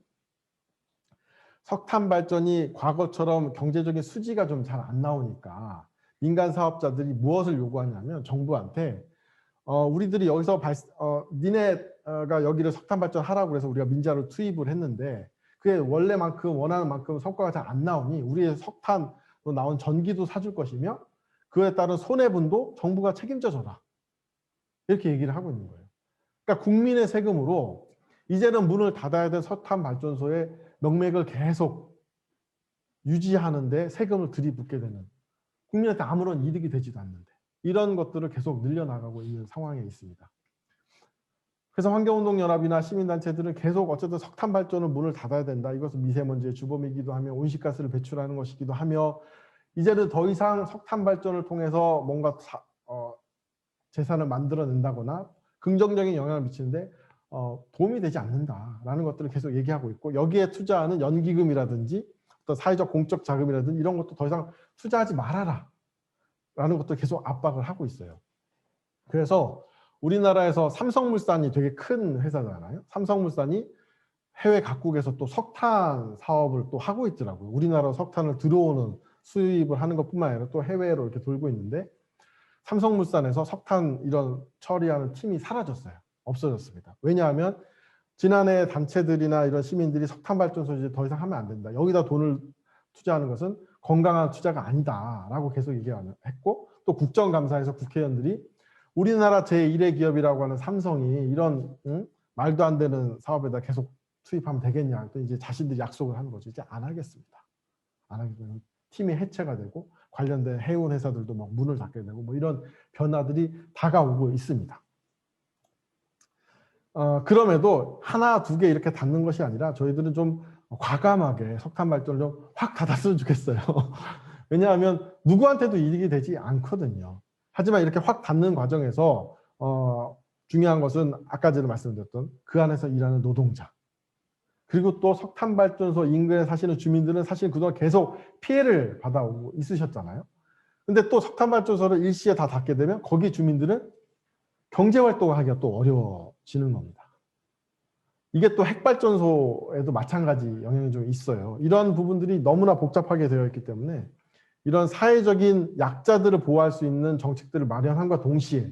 석탄 발전이 과거처럼 경제적인 수지가 좀 잘 안 나오니까 민간 사업자들이 무엇을 요구하냐면, 정부한테 우리들이 여기서 니네가 여기를 석탄 발전하라고 해서 우리가 민자를 투입을 했는데 그게 원래만큼 원하는 만큼 성과가 잘 안 나오니 우리의 석탄으로 나온 전기도 사줄 것이며 그에 따른 손해분도 정부가 책임져 줘라. 이렇게 얘기를 하고 있는 거예요. 그러니까 국민의 세금으로 이제는 문을 닫아야 될 석탄 발전소의 명맥을 계속 유지하는데 세금을 들이붓게 되는, 국민한테 아무런 이득이 되지도 않는데 이런 것들을 계속 늘려나가고 있는 상황에 있습니다. 그래서 환경운동연합이나 시민단체들은 계속 어쨌든 석탄 발전은 문을 닫아야 된다. 이것은 미세먼지의 주범이기도 하며 온실가스를 배출하는 것이기도 하며 이제는 더 이상 석탄 발전을 통해서 뭔가 재산을 만들어낸다거나 긍정적인 영향을 미치는데 도움이 되지 않는다라는 것들을 계속 얘기하고 있고 여기에 투자하는 연기금이라든지 어떤 사회적 공적 자금이라든지 이런 것도 더 이상 투자하지 말아라 라는 것도 계속 압박을 하고 있어요. 그래서 우리나라에서 삼성물산이 되게 큰 회사잖아요. 삼성물산이 해외 각국에서 또 석탄 사업을 또 하고 있더라고요. 우리나라 석탄을 들어오는 수입을 하는 것뿐만 아니라 또 해외로 이렇게 돌고 있는데 삼성물산에서 석탄 이런 처리하는 팀이 사라졌어요. 없어졌습니다. 왜냐하면 지난해 단체들이나 이런 시민들이 석탄 발전소 이제 더 이상 하면 안 된다. 여기다 돈을 투자하는 것은 건강한 투자가 아니다라고 계속 얘기했고 또 국정감사에서 국회의원들이 우리나라 제1의 기업이라고 하는 삼성이 이런 말도 안 되는 사업에다 계속 투입하면 되겠냐. 또 이제 자신들이 약속을 하는 거죠. 이제 안 하겠습니다. 안 하게 되면 팀이 해체가 되고 관련된 해운 회사들도 막 문을 닫게 되고 뭐 이런 변화들이 다가오고 있습니다. 그럼에도 하나 두 개 이렇게 닫는 것이 아니라 저희들은 좀 과감하게 석탄 발전을 좀 확 닫았으면 좋겠어요. 왜냐하면 누구한테도 이익이 되지 않거든요. 하지만 이렇게 확 닫는 과정에서 중요한 것은 아까 전에 말씀드렸던 그 안에서 일하는 노동자 그리고 또 석탄 발전소 인근에 사시는 주민들은 사실 그동안 계속 피해를 받아오고 있으셨잖아요. 근데 또 석탄 발전소를 일시에 다 닫게 되면 거기 주민들은 경제 활동을 하기가 또 어려워지는 겁니다. 이게 또 핵발전소에도 마찬가지 영향이 좀 있어요. 이런 부분들이 너무나 복잡하게 되어 있기 때문에 이런 사회적인 약자들을 보호할 수 있는 정책들을 마련함과 동시에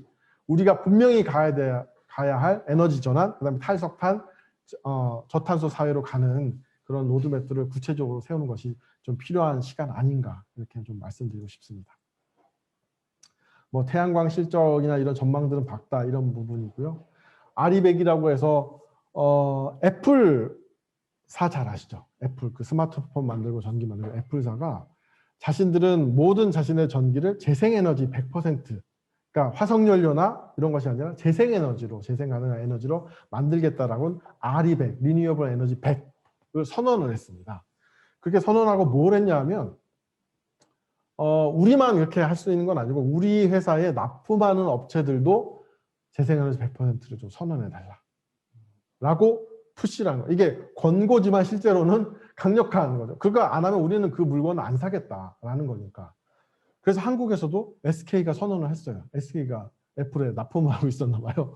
우리가 분명히 가야 할 에너지 전환, 그다음에 탈석탄, 저탄소 사회로 가는 그런 로드맵들을 구체적으로 세우는 것이 좀 필요한 시간 아닌가 이렇게 좀 말씀드리고 싶습니다. 뭐 태양광 실적이나 이런 전망들은 밝다 이런 부분이고요. 아리백이라고 해서 애플사 잘 아시죠? 애플 그 스마트폰 만들고 전기 만들고 애플사가 자신들은 모든 자신의 전기를 재생에너지 100% 그러니까 화석연료나 이런 것이 아니라 재생에너지로 재생 가능한 에너지로 만들겠다라고는 아리백 리뉴어블 에너지 100을 선언을 했습니다. 그렇게 선언하고 뭘 했냐 하면 우리만 이렇게 할 수 있는 건 아니고 우리 회사에 납품하는 업체들도 재생에너지 100%를 좀 선언해달라 라고 푸시라는 거예요. 이게 권고지만 실제로는 강력한 거죠. 그거 안 하면 우리는 그 물건을 안 사겠다라는 거니까. 그래서 한국에서도 SK가 선언을 했어요. SK가 애플에 납품을 하고 있었나 봐요.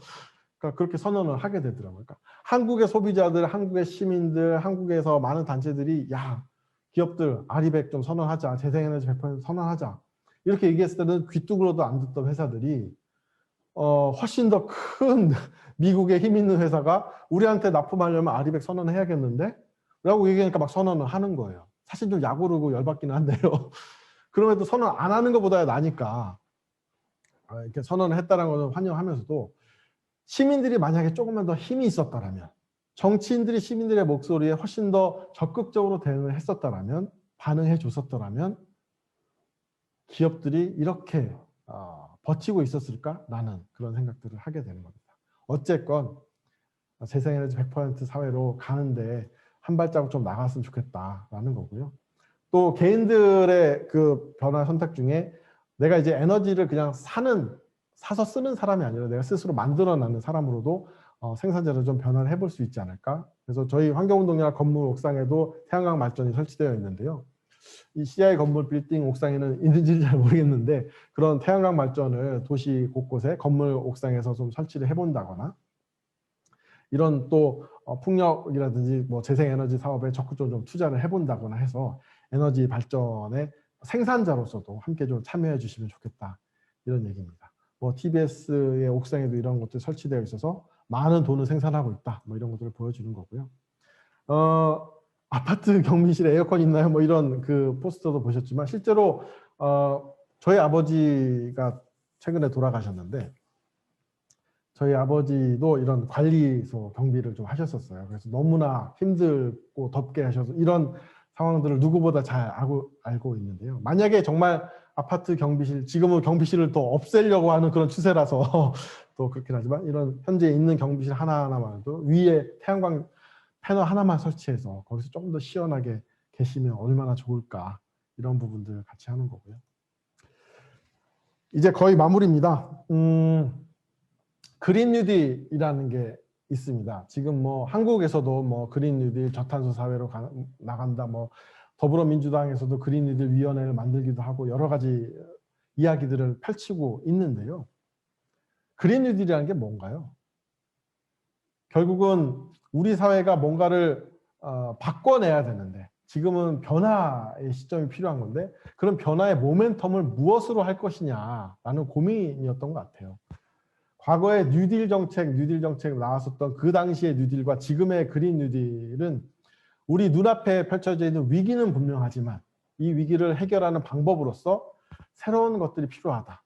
그러니까 그렇게 선언을 하게 되더라고요. 그러니까 한국의 소비자들, 한국의 시민들, 한국에서 많은 단체들이 야 기업들 아리백 좀 선언하자, 재생에너지 100% 선언하자 이렇게 얘기했을 때는 귀뚱으로도 안 듣던 회사들이 훨씬 더 큰 미국의 힘 있는 회사가 우리한테 납품하려면 아리백 선언해야겠는데? 라고 얘기하니까 막 선언을 하는 거예요. 사실 좀 약오르고 열받기는 한데요. 그럼에도 선언 안 하는 것보다 나니까 이렇게 선언을 했다는 것은 환영하면서도 시민들이 만약에 조금만 더 힘이 있었다면 정치인들이 시민들의 목소리에 훨씬 더 적극적으로 대응을 했었다면 반응해 줬었더라면 기업들이 이렇게 버티고 있었을까? 라는 그런 생각들을 하게 되는 겁니다. 어쨌건 재생에너지 100% 사회로 가는데 한 발자국 좀 나갔으면 좋겠다라는 거고요. 또 개인들의 그 변화 선택 중에 내가 이제 에너지를 그냥 사서 쓰는 사람이 아니라 내가 스스로 만들어내는 사람으로도 생산자를 좀 변화를 해볼 수 있지 않을까. 그래서 저희 환경운동연합 건물 옥상에도 태양광 발전이 설치되어 있는데요. 이 CI 건물 빌딩 옥상에는 있는지는 잘 모르겠는데 그런 태양광 발전을 도시 곳곳에 건물 옥상에서 좀 설치를 해본다거나 이런 또 풍력이라든지 뭐 재생에너지 사업에 적극적으로 좀 투자를 해본다거나 해서 에너지 발전의 생산자로서도 함께 좀 참여해 주시면 좋겠다 이런 얘기입니다. 뭐 TBS의 옥상에도 이런 것들이 설치되어 있어서 많은 돈을 생산하고 있다. 뭐 이런 것들을 보여주는 거고요. 아파트 경비실에 에어컨 있나요? 뭐 이런 그 포스터도 보셨지만 실제로 저희 아버지가 최근에 돌아가셨는데 저희 아버지도 이런 관리소 경비를 좀 하셨었어요. 그래서 너무나 힘들고 덥게 하셔서 이런 상황들을 누구보다 잘 알고 있는데요. 만약에 정말 아파트 경비실, 지금은 경비실을 또 없애려고 하는 그런 추세라서 또 그렇긴 하지만 이런 현재 있는 경비실 하나하나만도 위에 태양광 패널 하나만 설치해서 거기서 조금 더 시원하게 계시면 얼마나 좋을까, 이런 부분들 같이 하는 거고요. 이제 거의 마무리입니다. 그린 뉴딜이라는 게 있습니다. 지금 뭐 한국에서도 뭐 그린 뉴딜 저탄소 사회로 나간다, 뭐 더불어민주당에서도 그린 뉴딜 위원회를 만들기도 하고 여러 가지 이야기들을 펼치고 있는데요. 그린 뉴딜이라는 게 뭔가요? 결국은 우리 사회가 뭔가를 바꿔내야 되는데 지금은 변화의 시점이 필요한 건데 그런 변화의 모멘텀을 무엇으로 할 것이냐라는 고민이었던 것 같아요. 과거에 뉴딜 정책 나왔었던 그 당시의 뉴딜과 지금의 그린 뉴딜은 우리 눈앞에 펼쳐져 있는 위기는 분명하지만 이 위기를 해결하는 방법으로서 새로운 것들이 필요하다.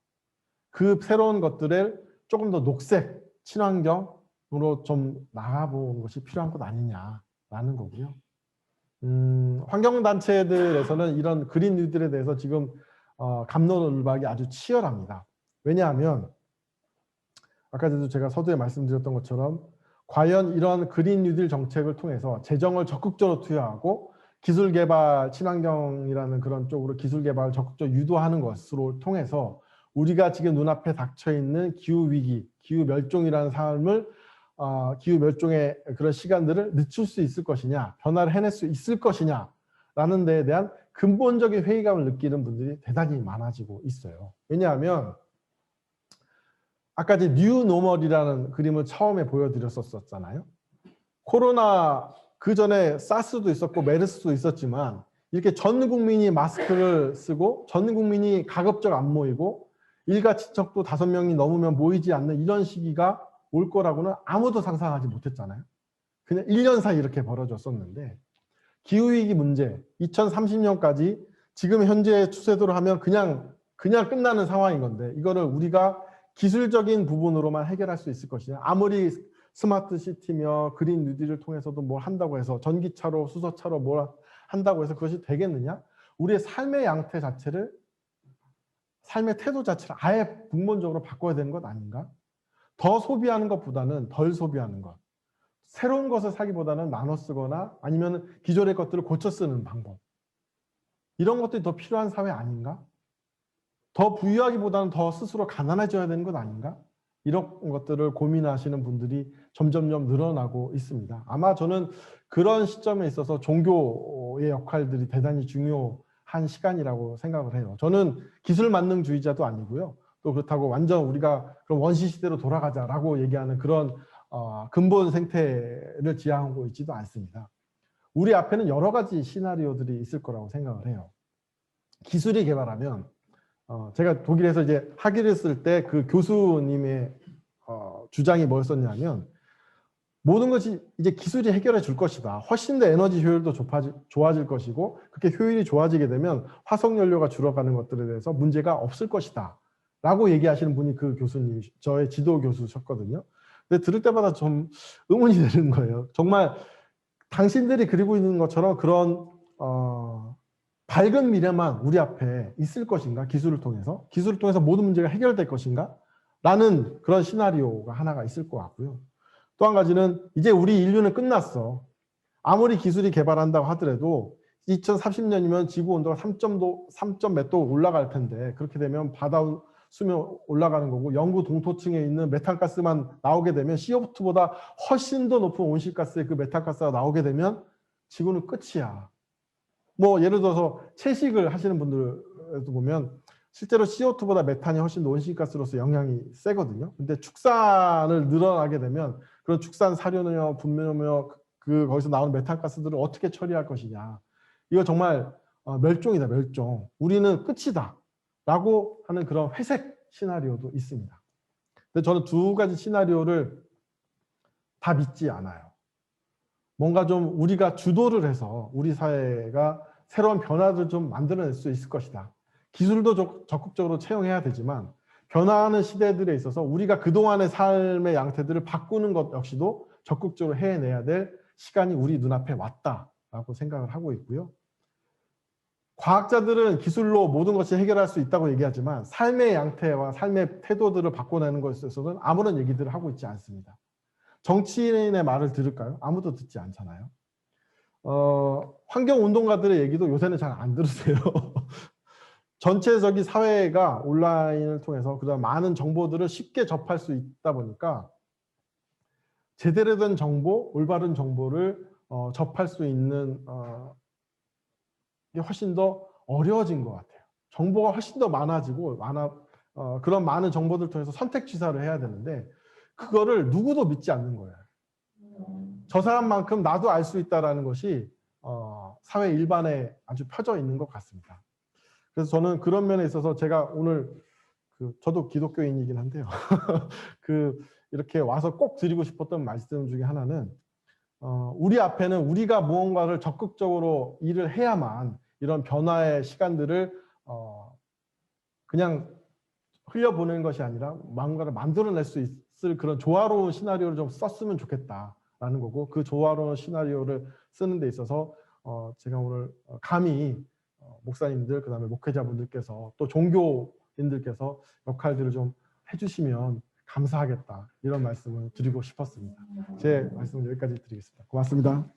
그 새로운 것들을 조금 더 녹색, 친환경으로 좀 나가보는 것이 필요한 것 아니냐라는 거고요. 환경단체들에서는 이런 그린 뉴딜에 대해서 지금 갑론을박이 아주 치열합니다. 왜냐하면 아까도 제가 서두에 말씀드렸던 것처럼 과연 이런 그린 뉴딜 정책을 통해서 재정을 적극적으로 투여하고 기술 개발, 친환경이라는 그런 쪽으로 기술 개발을 적극적으로 유도하는 것으로 통해서 우리가 지금 눈앞에 닥쳐 있는 기후 위기, 기후 멸종이라는 삶을 기후 멸종의 그런 시간들을 늦출 수 있을 것이냐, 변화를 해낼 수 있을 것이냐라는 데에 대한 근본적인 회의감을 느끼는 분들이 대단히 많아지고 있어요. 왜냐하면 아까 이제 뉴 노멀이라는 그림을 처음에 보여드렸었잖아요. 코로나 그 전에 사스도 있었고 메르스도 있었지만 이렇게 전 국민이 마스크를 쓰고 전 국민이 가급적 안 모이고 일가 친척도 5명이 넘으면 모이지 않는 이런 시기가 올 거라고는 아무도 상상하지 못했잖아요. 그냥 1년 사이 이렇게 벌어졌었는데 기후위기 문제 2030년까지 지금 현재 추세대로 하면 그냥 끝나는 상황인 건데 이거를 우리가 기술적인 부분으로만 해결할 수 있을 것이냐. 아무리 스마트 시티며 그린 뉴딜을 통해서도 뭘 한다고 해서 전기차로 수소차로 뭘 한다고 해서 그것이 되겠느냐. 우리의 삶의 양태 자체를, 삶의 태도 자체를 아예 근본적으로 바꿔야 되는 것 아닌가. 더 소비하는 것보다는 덜 소비하는 것, 새로운 것을 사기보다는 나눠 쓰거나 아니면 기존의 것들을 고쳐 쓰는 방법, 이런 것들이 더 필요한 사회 아닌가. 더 부유하기보다는 더 스스로 가난해져야 되는 것 아닌가? 이런 것들을 고민하시는 분들이 점점점 늘어나고 있습니다. 아마 저는 그런 시점에 있어서 종교의 역할들이 대단히 중요한 시간이라고 생각을 해요. 저는 기술 만능주의자도 아니고요. 또 그렇다고 완전 우리가 그럼 원시 시대로 돌아가자라고 얘기하는 그런 근본 생태를 지향하고 있지도 않습니다. 우리 앞에는 여러 가지 시나리오들이 있을 거라고 생각을 해요. 기술이 개발하면 제가 독일에서 이제 학위를 쓸 때 그 교수님의 주장이 뭐였었냐면 모든 것이 이제 기술이 해결해 줄 것이다. 훨씬 더 에너지 효율도 좋아질 것이고 그렇게 효율이 좋아지게 되면 화석연료가 줄어가는 것들에 대해서 문제가 없을 것이다. 라고 얘기하시는 분이 그 교수님, 저의 지도 교수셨거든요. 근데 들을 때마다 좀 의문이 되는 거예요. 정말 당신들이 그리고 있는 것처럼 그런 밝은 미래만 우리 앞에 있을 것인가? 기술을 통해서 모든 문제가 해결될 것인가? 라는 그런 시나리오가 하나가 있을 것 같고요. 또 한 가지는 이제 우리 인류는 끝났어. 아무리 기술이 개발한다고 하더라도 2030년이면 지구 온도가 3점 몇 도 올라갈 텐데 그렇게 되면 바다 수면 올라가는 거고 영구 동토층에 있는 메탄가스만 나오게 되면 CO2보다 훨씬 더 높은 온실가스의 그 메탄가스가 나오게 되면 지구는 끝이야. 뭐 예를 들어서 채식을 하시는 분들도 보면 실제로 CO2보다 메탄이 훨씬 더 온실가스로서 영향이 세거든요. 근데 축산을 늘어나게 되면 그런 축산 사료며 분묘며 거기서 나오는 메탄가스들을 어떻게 처리할 것이냐. 이거 정말 멸종이다, 멸종. 우리는 끝이다. 라고 하는 그런 회색 시나리오도 있습니다. 근데 저는 두 가지 시나리오를 다 믿지 않아요. 뭔가 좀 우리가 주도를 해서 우리 사회가 새로운 변화를 좀 만들어낼 수 있을 것이다. 기술도 적극적으로 채용해야 되지만 변화하는 시대들에 있어서 우리가 그동안의 삶의 양태들을 바꾸는 것 역시도 적극적으로 해내야 될 시간이 우리 눈앞에 왔다라고 생각을 하고 있고요. 과학자들은 기술로 모든 것이 해결할 수 있다고 얘기하지만 삶의 양태와 삶의 태도들을 바꿔내는 것에 있어서는 아무런 얘기들을 하고 있지 않습니다. 정치인의 말을 들을까요? 아무도 듣지 않잖아요. 환경운동가들의 얘기도 요새는 잘 안 들으세요. 전체적인 사회가 온라인을 통해서 그다음 많은 정보들을 쉽게 접할 수 있다 보니까 제대로 된 정보, 올바른 정보를 접할 수 있는 게 훨씬 더 어려워진 것 같아요. 정보가 훨씬 더 많아지고 그런 많은 정보들 통해서 선택 취사를 해야 되는데 그거를 누구도 믿지 않는 거예요. 저 사람만큼 나도 알 수 있다라는 것이 사회 일반에 아주 펴져 있는 것 같습니다. 그래서 저는 그런 면에 있어서 제가 오늘 저도 기독교인이긴 한데요. 이렇게 와서 꼭 드리고 싶었던 말씀 중에 하나는 우리 앞에는 우리가 무언가를 적극적으로 일을 해야만 이런 변화의 시간들을 그냥 흘려보내는 것이 아니라 뭔가를 만들어낼 수 있을 그런 조화로운 시나리오를 좀 썼으면 좋겠다라는 거고 그 조화로운 시나리오를 쓰는 데 있어서 제가 오늘 감히 목사님들 그다음에 목회자분들께서 또 종교인들께서 역할들을 좀 해주시면 감사하겠다 이런 말씀을 드리고 싶었습니다. 제 말씀은 여기까지 드리겠습니다. 고맙습니다.